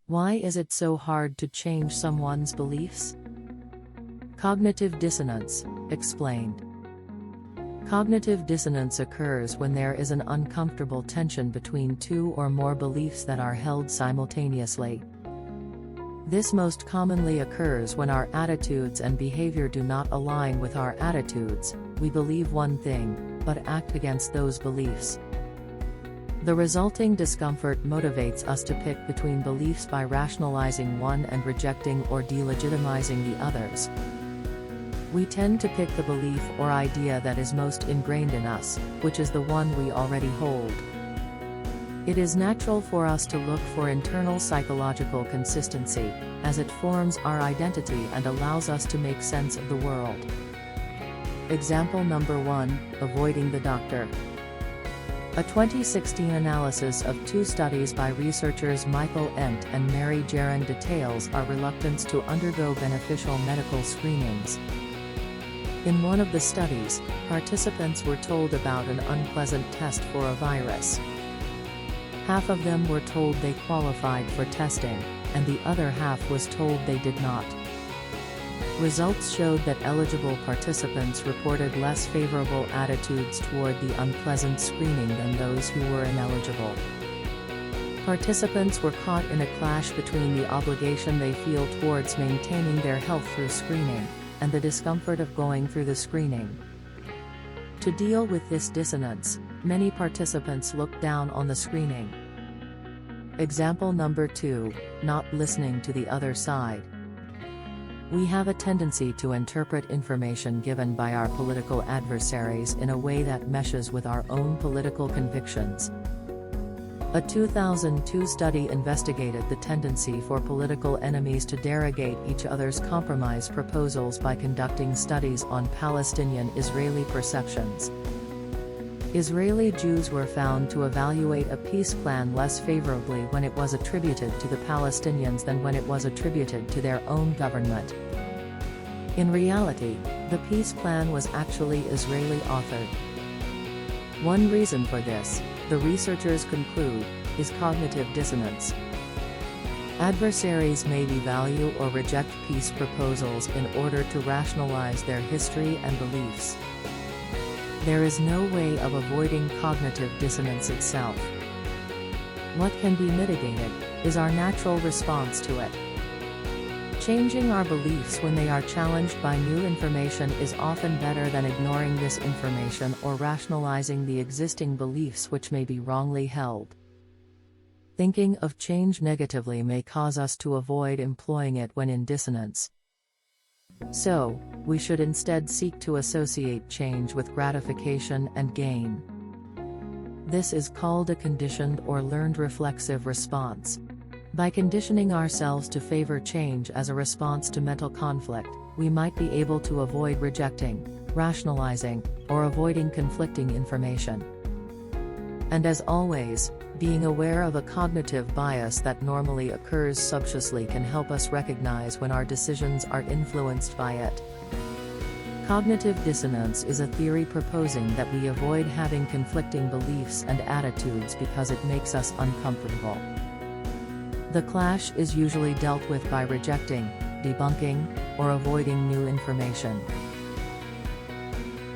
Why is it so hard to change someone's beliefs? Cognitive dissonance, explained. Cognitive dissonance occurs when there is an uncomfortable tension between two or more beliefs that are held simultaneously. This most commonly occurs when our attitudes and behavior do not align with our attitudes. We believe one thing, but act against those beliefs. The resulting discomfort motivates us to pick between beliefs by rationalizing one and rejecting or delegitimizing the others. We tend to pick the belief or idea that is most ingrained in us, which is the one we already hold. It is natural for us to look for internal psychological consistency, as it forms our identity and allows us to make sense of the world. Example number 1, avoiding the doctor. A 2016 analysis of 2 studies by researchers Michael Ent and Mary Jaron details our reluctance to undergo beneficial medical screenings. In one of the studies, participants were told about an unpleasant test for a virus. Half of them were told they qualified for testing, and the other half was told they did not. Results showed that eligible participants reported less favorable attitudes toward the unpleasant screening than those who were ineligible. Participants were caught in a clash between the obligation they feel towards maintaining their health through screening, and the discomfort of going through the screening. To deal with this dissonance, many participants looked down on the screening. Example number 2, not listening to the other side. We have a tendency to interpret information given by our political adversaries in a way that meshes with our own political convictions. A 2002 study investigated the tendency for political enemies to derogate each other's compromise proposals by conducting studies on Palestinian-Israeli perceptions. Israeli Jews were found to evaluate a peace plan less favorably when it was attributed to the Palestinians than when it was attributed to their own government. In reality, the peace plan was actually Israeli-authored. One reason for this, the researchers conclude, is cognitive dissonance. Adversaries may devalue or reject peace proposals in order to rationalize their history and beliefs. There is no way of avoiding cognitive dissonance itself. What can be mitigated is our natural response to it. Changing our beliefs when they are challenged by new information is often better than ignoring this information or rationalizing the existing beliefs which may be wrongly held. Thinking of change negatively may cause us to avoid employing it when in dissonance. So, we should instead seek to associate change with gratification and gain. This is called a conditioned or learned reflexive response. By conditioning ourselves to favor change as a response to mental conflict, we might be able to avoid rejecting, rationalizing, or avoiding conflicting information. And as always, being aware of a cognitive bias that normally occurs subconsciously can help us recognize when our decisions are influenced by it. Cognitive dissonance is a theory proposing that we avoid having conflicting beliefs and attitudes because it makes us uncomfortable. The clash is usually dealt with by rejecting, debunking, or avoiding new information.